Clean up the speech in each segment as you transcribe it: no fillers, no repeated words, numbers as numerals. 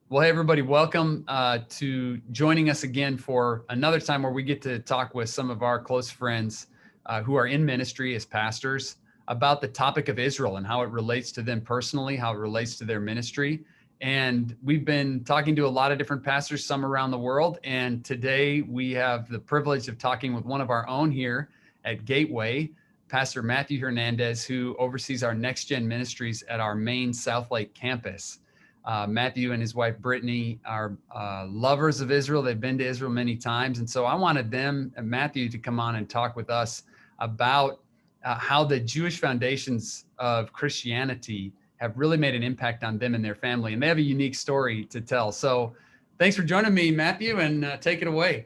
Well, hey, everybody, welcome to joining us again for another time where we get to talk with some of our close friends who are in ministry as pastors about the topic of Israel and how it relates to them personally, how it relates to their ministry. And we've been talking to a lot of different pastors, some around the world. And today we have the privilege of talking with one of our own here at Gateway, Pastor Matthew Hernandez, who oversees our Next Gen ministries at our main South Lake campus. Matthew and his wife, Brittany, are lovers of Israel. They've been to Israel many times. And so I wanted Matthew, to come on and talk with us about how the Jewish foundations of Christianity have really made an impact on them and their family. And they have a unique story to tell. So thanks for joining me, Matthew, and take it away.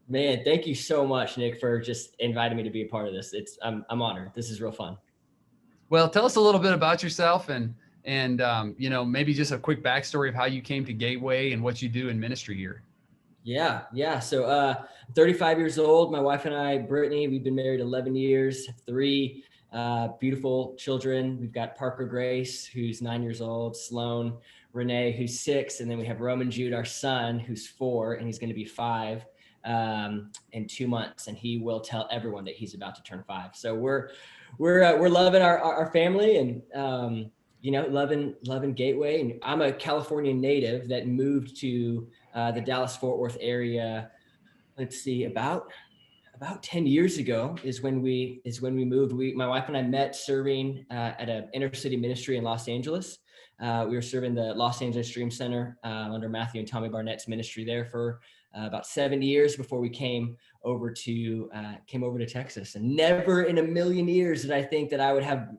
Man, thank you so much, Nick, for just inviting me to be a part of this. I'm honored. This is real fun. Well, tell us a little bit about yourself and maybe just a quick backstory of how you came to Gateway and what you do in ministry here. Yeah. So I'm 35 years old. My wife and I, Brittany, we've been married 11 years, three beautiful children. We've got Parker Grace, who's 9 years old, Sloan, Renee, who's 6, and then we have Roman Jude, our son, who's 4, and he's going to be 5 in 2 months, and he will tell everyone that he's about to turn 5. So we're loving our family and loving Gateway. And I'm a California native that moved to the Dallas-Fort Worth area. Let's see, about 10 years ago is when we moved. My wife and I met serving at an inner city ministry in Los Angeles. We were serving the Los Angeles Dream Center under Matthew and Tommy Barnett's ministry there for about 7 years before we came over to Texas. And never in a million years did I think that I would have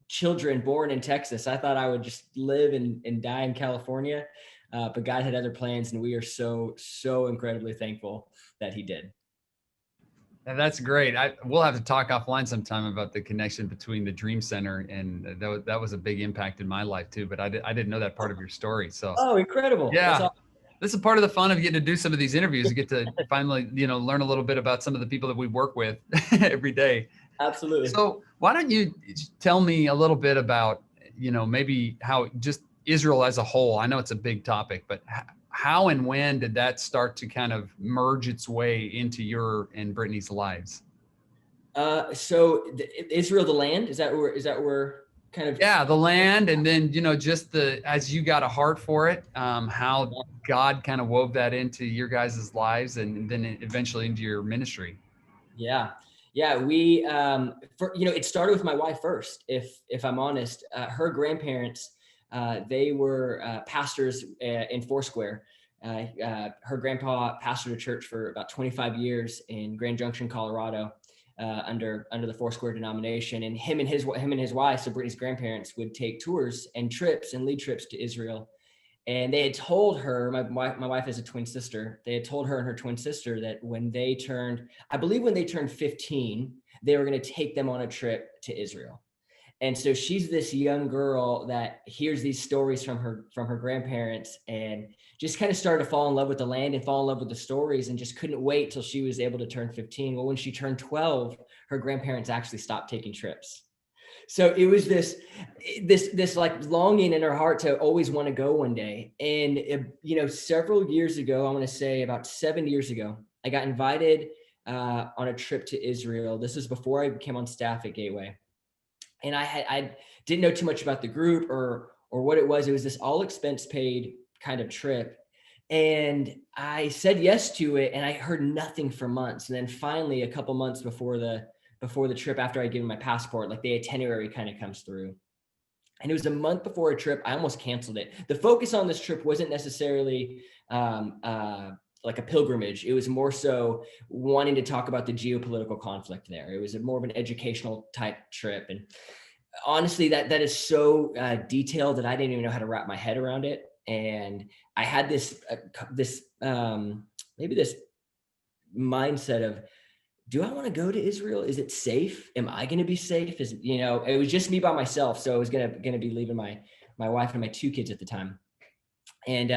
children born in Texas. I thought I would just live and die in California, but God had other plans, and we are so incredibly thankful that He did. That's great. We'll have to talk offline sometime about the connection between the Dream Center, and that was a big impact in my life too. But I didn't know that part of your story. So incredible! Yeah, awesome. This is part of the fun of getting to do some of these interviews. You get to finally, learn a little bit about some of the people that we work with every day. Absolutely. So why don't you tell me a little bit about, maybe how just Israel as a whole? I know it's a big topic, but how and when did that start to kind of merge its way into your and Brittany's lives? So Israel, the land, is that where kind of? Yeah, the land, and then just as you got a heart for it, how God kind of wove that into your guys' lives, and then eventually into your ministry. Yeah. We it started with my wife first. If I'm honest, her grandparents, they were pastors in Foursquare. Her grandpa pastored a church for about 25 years in Grand Junction, Colorado. Under the Foursquare denomination, and him and his wife, so Brittany's grandparents, would take tours and trips and lead trips to Israel. And they had told her, my wife has a twin sister. They had told her and her twin sister that when they turned 15, they were going to take them on a trip to Israel. And so she's this young girl that hears these stories from her grandparents and just kind of started to fall in love with the land and fall in love with the stories, and just couldn't wait till she was able to turn 15. Well, when she turned 12, her grandparents actually stopped taking trips. So it was this like longing in her heart to always want to go one day. And several years ago, I want to say about 7 years ago, I got invited on a trip to Israel. This was before I came on staff at Gateway. And I didn't know too much about the group or what it was. It was this all expense paid kind of trip. And I said yes to it, and I heard nothing for months. And then finally, a couple months before the trip, after I gave my passport, like the itinerary kind of comes through. And it was a month before a trip. I almost canceled it. The focus on this trip wasn't necessarily like a pilgrimage. It was more so wanting to talk about the geopolitical conflict there. It was more of an educational type trip. And honestly, that is so detailed that I didn't even know how to wrap my head around it. And I had this mindset of, do I want to go to Israel? Is it safe? Am I going to be safe? It was just me by myself. So I was going to be leaving my wife and my 2 kids at the time. And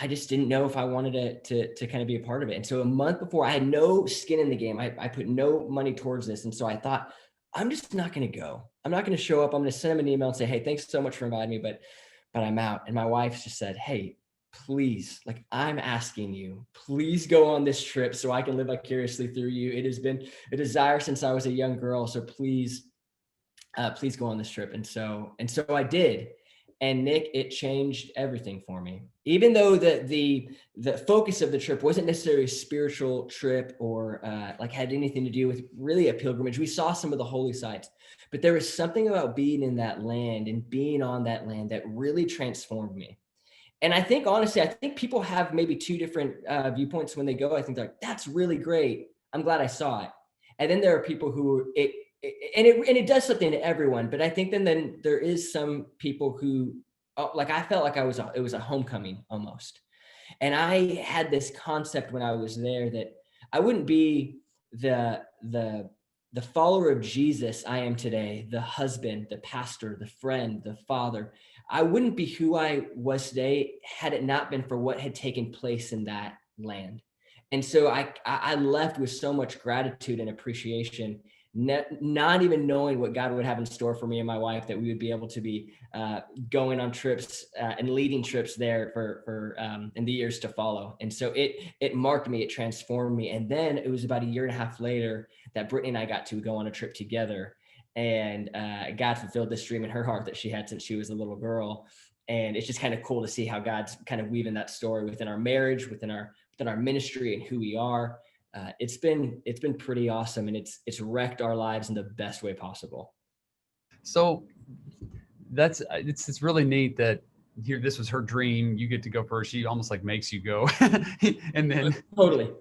I just didn't know if I wanted to kind of be a part of it. And so a month before, I had no skin in the game. I put no money towards this. And so I thought, I'm just not going to go. I'm not going to show up. I'm going to send them an email and say, hey, thanks so much for inviting me, but I'm not going to go. And so I just kind of but I'm out. And my wife just said, hey, please, like, I'm asking you, please go on this trip so I can live vicariously through you. It has been a desire since I was a young girl. So please go on this trip. And so I did. And Nick, it changed everything for me. Even though the focus of the trip wasn't necessarily a spiritual trip or like had anything to do with really a pilgrimage. We saw some of the holy sites, but there was something about being in that land and being on that land that really transformed me. And I think, honestly, I think people have maybe two different viewpoints when they go. I think they're like, that's really great. I'm glad I saw it. And then there are people who it does something to everyone. But I think then there is some people who, like, I felt like it was a homecoming almost. And I had this concept when I was there that I wouldn't be the follower of Jesus I am today, the husband, the pastor, the friend, the father. I wouldn't be who I was today had it not been for what had taken place in that land. And so I left with so much gratitude and appreciation, not even knowing what God would have in store for me and my wife, that we would be able to be going on trips and leading trips there for in the years to follow. And so it marked me, it transformed me. And then it was about a year and a half later that Brittany and I got to go on a trip together. And God fulfilled this dream in her heart that she had since she was a little girl. And it's just kind of cool to see how God's kind of weaving that story within our marriage, within our ministry, and who we are. It's been pretty awesome, and it's wrecked our lives in the best way possible. So it's really neat that here, this was her dream. You get to go first. She almost like makes you go, and then Totally.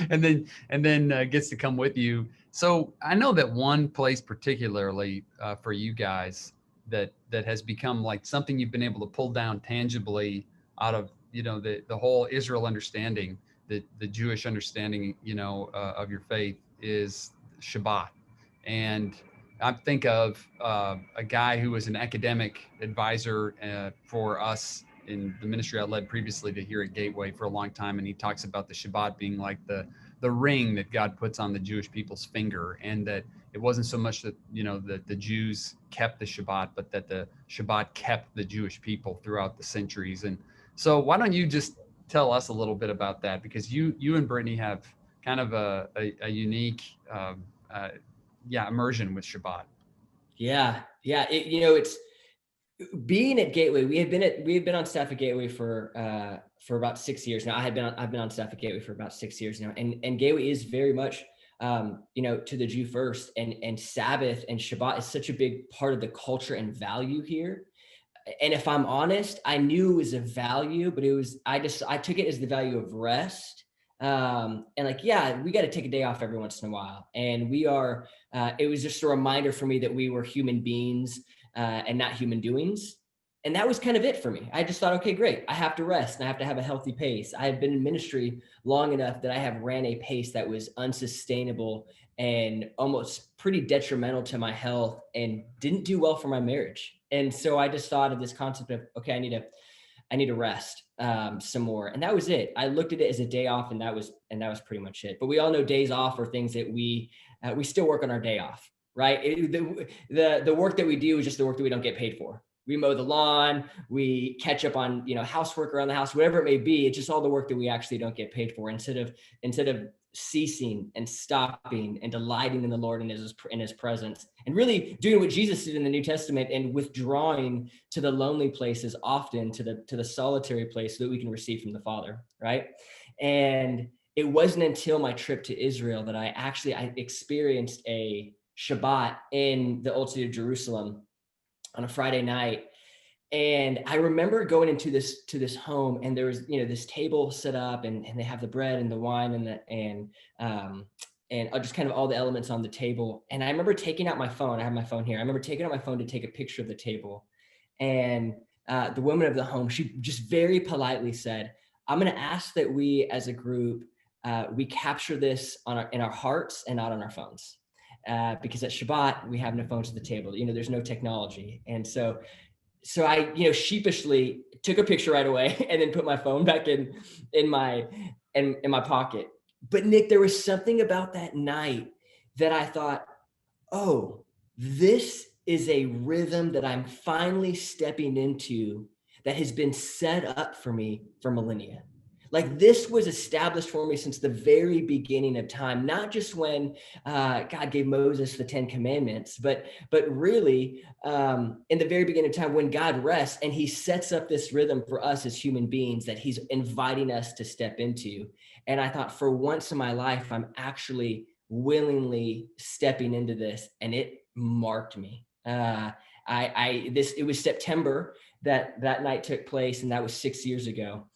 and then gets to come with you. So I know that one place particularly for you guys that has become like something you've been able to pull down tangibly out of, the whole Israel understanding, the Jewish understanding, of your faith, is Shabbat. And I think of a guy who was an academic advisor for us in the ministry I led previously to here at Gateway for a long time. And he talks about the Shabbat being like the ring that God puts on the Jewish people's finger, and that it wasn't so much that, that the Jews kept the Shabbat, but that the Shabbat kept the Jewish people throughout the centuries. And so why don't you just tell us a little bit about that? Because you and Brittany have kind of a unique immersion with Shabbat. Yeah. It's being at Gateway. We have been on staff at Gateway for about 6 years now. I've been on staff at Gateway for about 6 years now, and Gateway is very much to the Jew first, and Sabbath and Shabbat is such a big part of the culture and value here. And if I'm honest, I knew it was a value, but I took it as the value of rest. And like, yeah, we got to take a day off every once in a while. And it was just a reminder for me that we were human beings and not human doings. And that was kind of it for me. I just thought, okay, great. I have to rest and I have to have a healthy pace. I have been in ministry long enough that I have ran a pace that was unsustainable and almost pretty detrimental to my health and didn't do well for my marriage. And so I just thought of this concept of, okay, I need to rest some more. And that was it. I looked at it as a day off, and that was pretty much it. But we all know days off are things that we still work on our day off, right? The work that we do is just the work that we don't get paid for. We mow the lawn, we catch up on, housework around the house, whatever it may be. It's just all the work that we actually don't get paid for, instead of ceasing and stopping and delighting in the Lord and in his presence, and really doing what Jesus did in the New Testament and withdrawing to the lonely places, often to the solitary place, so that we can receive from the Father, right? And it wasn't until my trip to Israel that I experienced a Shabbat in the Old City of Jerusalem on a Friday night. And I remember going into this home, and there was, this table set up, and they have the bread and the wine and just kind of all the elements on the table. And I remember taking out my phone. I have my phone here. I remember taking out my phone to take a picture of the table. And the woman of the home, she just very politely said, "I'm going to ask that we, as a group, we capture this in our hearts and not on our phones. Because at Shabbat, we have no phones at the table. There's no technology." And so I, sheepishly took a picture right away and then put my phone back in my pocket. But Nick, there was something about that night that I thought, oh, this is a rhythm that I'm finally stepping into that has been set up for me for millennia. Like this was established for me since the very beginning of time, not just when God gave Moses the 10 Commandments, but really in the very beginning of time when God rests and he sets up this rhythm for us as human beings that he's inviting us to step into. And I thought, for once in my life, I'm actually willingly stepping into this, and it marked me. It was September that night took place, and that was 6 years ago.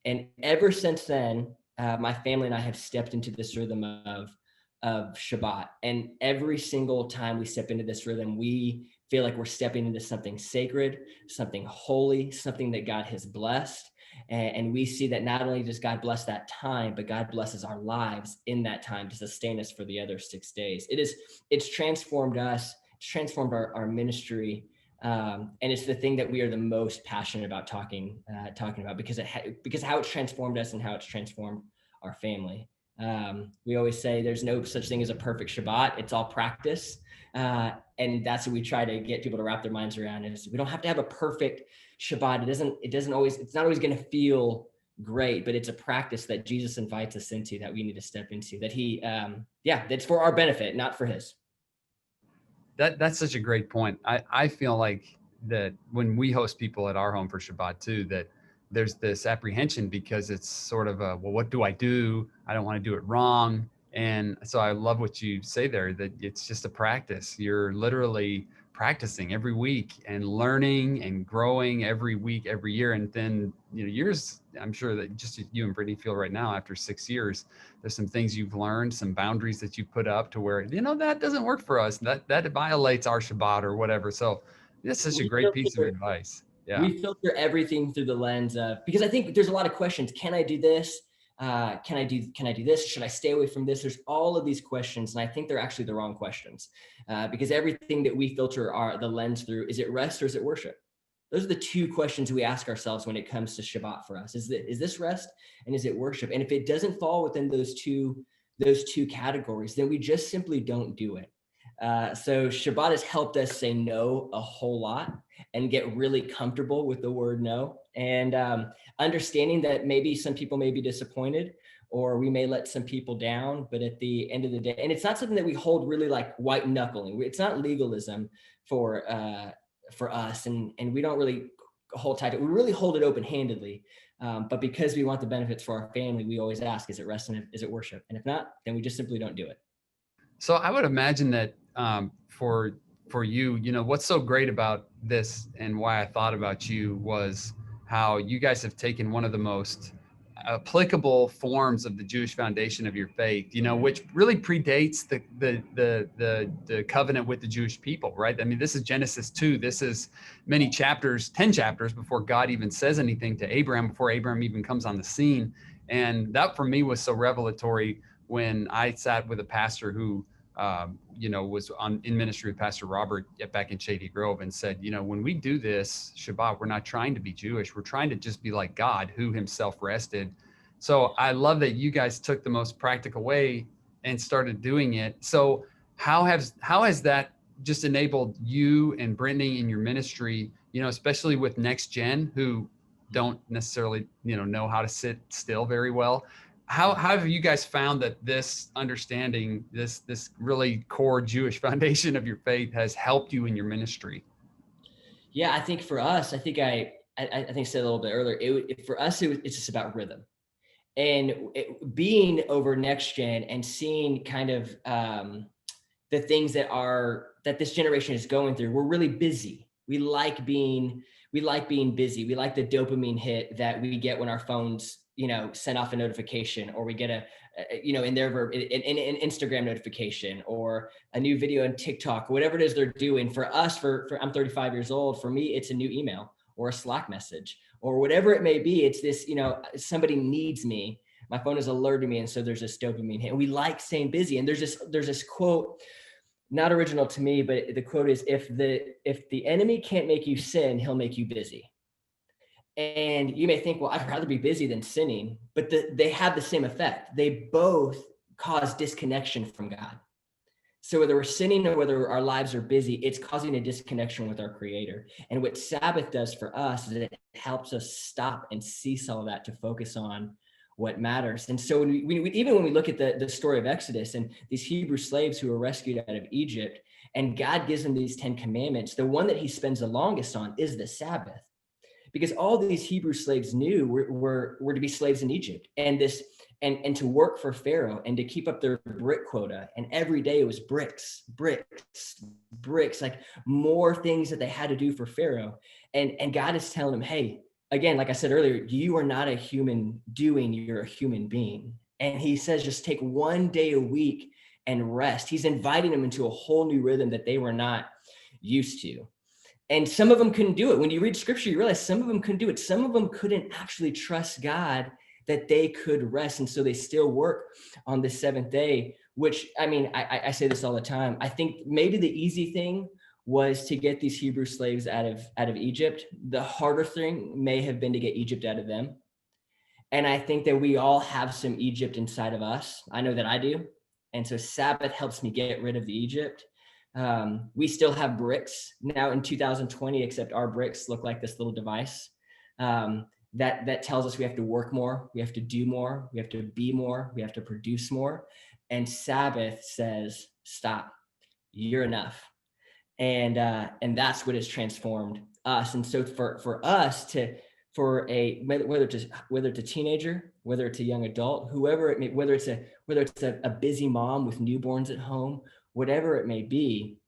And ever since then, my family and I have stepped into this rhythm of Shabbat. And every single time we step into this rhythm, we feel like we're stepping into something sacred, something holy, something that God has blessed. And we see that not only does God bless that time, but God blesses our lives in that time to sustain us for the other 6 days. It's transformed us, it's transformed our ministry. And it's the thing that we are the most passionate about talking about because how it's transformed us and how it's transformed our family. We always say there's no such thing as a perfect Shabbat. It's all practice. And that's what we try to get people to wrap their minds around, is we don't have to have a perfect Shabbat. It's not always going to feel great, but it's a practice that Jesus invites us into, that we need to step into, that that's for our benefit, not for his. That's such a great point. I feel like that when we host people at our home for Shabbat too, that there's this apprehension because it's sort of well, what do? I don't want to do it wrong. And so I love what you say there, that it's just a practice. You're literally practicing every week and learning and growing every week, every year. And then, yours, I'm sure that just you and Brittany feel right now after 6 years, there's some things you've learned, some boundaries that you put up to where, that doesn't work for us. That violates our Shabbat or whatever. So this is a great piece of advice. Yeah. We filter everything through the lens of, because I think there's a lot of questions. Can I do this? Can I do this? Should I stay away from this? There's all of these questions. And I think they're actually the wrong questions, because everything that we filter the lens through, is it rest or is it worship? Those are the two questions we ask ourselves when it comes to Shabbat for us. Is this rest and is it worship? And if it doesn't fall within those two categories, then we just simply don't do it. So Shabbat has helped us say no a whole lot and get really comfortable with the word no, and understanding that maybe some people may be disappointed, or we may let some people down, but at the end of the day, and it's not something that we hold really like white knuckling. It's not legalism for us, and we don't really hold tight. We really hold it open-handedly. But because we want the benefits for our family, we always ask, is it rest and is it worship? And if not, then we just simply don't do it. So I would imagine that for you, what's so great about this and why I thought about you was how you guys have taken one of the most applicable forms of the Jewish foundation of your faith, which really predates the covenant with the Jewish people, right? I mean, this is Genesis 2. This is many chapters, 10 chapters before God even says anything to Abraham, before Abraham even comes on the scene. And that for me was so revelatory when I sat with a pastor who was in ministry with Pastor Robert back in Shady Grove, and said, when we do this Shabbat, we're not trying to be Jewish. We're trying to just be like God, who himself rested. So I love that you guys took the most practical way and started doing it. So how has that just enabled you and Brittany in your ministry, especially with next gen who don't necessarily, know how to sit still very well? How have you guys found that this understanding, this really core Jewish foundation of your faith has helped you in your ministry? Yeah, I think for us, I think I said a little bit earlier, for us, it's just about rhythm. And being over next gen and seeing kind of the things that this generation is going through, we're really busy. We like being busy. We like the dopamine hit that we get when our phones, send off a notification, or we get an Instagram notification, or a new video on TikTok, whatever it is they're doing. For us, for I'm 35 years old. For me, it's a new email or a Slack message or whatever it may be. It's this, somebody needs me. My phone is alerting me. And so there's this dopamine hit. And we like staying busy. And there's this quote, not original to me, but the quote is, if the enemy can't make you sin, he'll make you busy. And you may think, well, I'd rather be busy than sinning, but they have the same effect. They both cause disconnection from God. So whether we're sinning or whether our lives are busy, it's causing a disconnection with our Creator. And what Sabbath does for us is it helps us stop and cease all of that to focus on what matters. And so even when we look at the story of Exodus and these Hebrew slaves who were rescued out of Egypt, and God gives them these 10 commandments, the one that he spends the longest on is the Sabbath, because all these Hebrew slaves knew were to be slaves in Egypt, and to work for Pharaoh and to keep up their brick quota. And every day it was bricks, like more things that they had to do for Pharaoh. And God is telling them, hey, again, like I said earlier, you are not a human doing, you're a human being. And he says, just take one day a week and rest. He's inviting them into a whole new rhythm that they were not used to. And some of them couldn't do it. When you read scripture, you realize some of them couldn't do it. Some of them couldn't actually trust God that they could rest. And so they still work on the seventh day, which, I mean, I say this all the time. I think maybe the easy thing was to get these Hebrew slaves out of Egypt. The harder thing may have been to get Egypt out of them. And I think that we all have some Egypt inside of us. I know that I do. And so Sabbath helps me get rid of the Egypt. We still have bricks now in 2020, except our bricks look like this little device that tells us we have to work more, we have to do more, we have to be more, we have to produce more. And Sabbath says, stop, you're enough. And that's what has transformed us. And so for us whether it's a teenager, whether it's a young adult, whoever it may, whether it's a busy mom with newborns at home, whatever it may be,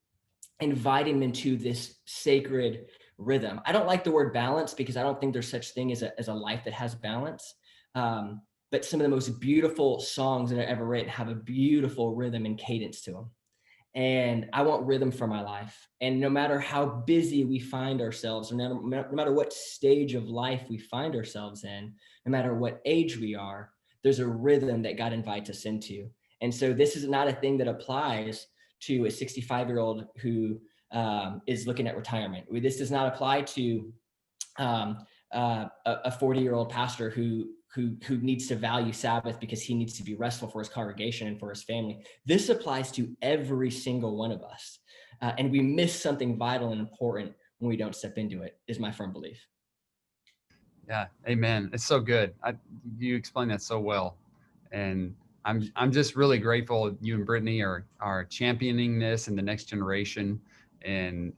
inviting them into this sacred rhythm. I don't like the word balance because I don't think there's such thing as a life that has balance. But some of the most beautiful songs that I've ever written have a beautiful rhythm and cadence to them. And I want rhythm for my life. And no matter how busy we find ourselves, no matter what stage of life we find ourselves in, no matter what age we are, there's a rhythm that God invites us into. And so this is not a thing that applies to a 65-year-old who is looking at retirement. This does not apply to a 40-year-old pastor who needs to value Sabbath because he needs to be restful for his congregation and for his family. This applies to every single one of us. And we miss something vital and important when we don't step into it, is my firm belief. Yeah, amen. It's so good. You explained that so well. And I'm just really grateful you and Brittany are championing this in the next generation. And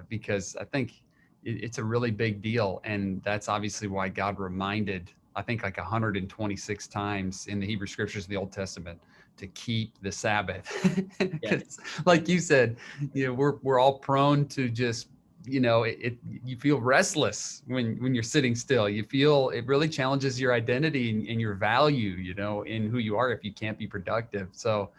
because I think it's a really big deal. And that's obviously why God reminded, I think, like 126 times in the Hebrew scriptures of the Old Testament to keep the Sabbath. Yeah. Like you said, we're all prone to just, you feel restless when you're sitting still. You feel it really challenges your identity and your value, in who you are if you can't be productive. So,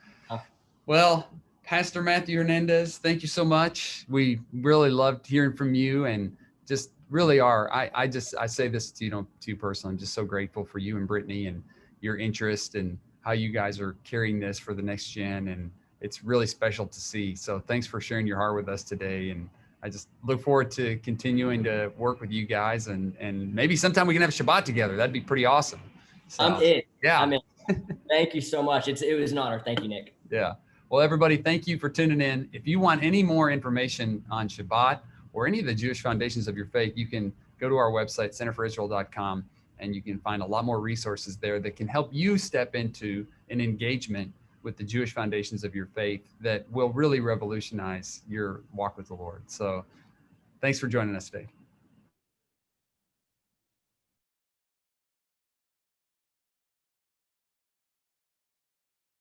well, Pastor Matthew Hernandez, thank you so much. We really loved hearing from you, and just really are. I say this to you personally. I'm just so grateful for you and Brittany and your interest and how you guys are carrying this for the next gen. And it's really special to see. So thanks for sharing your heart with us today. And I just look forward to continuing to work with you guys, and maybe sometime we can have Shabbat together. That'd be pretty awesome. So, I'm in. Yeah. I'm in. Thank you so much. It was an honor. Thank you, Nick. Yeah. Well, everybody, thank you for tuning in. If you want any more information on Shabbat or any of the Jewish foundations of your faith, you can go to our website, centerforisrael.com, and you can find a lot more resources there that can help you step into an engagement with the Jewish foundations of your faith that will really revolutionize your walk with the Lord. So thanks for joining us today.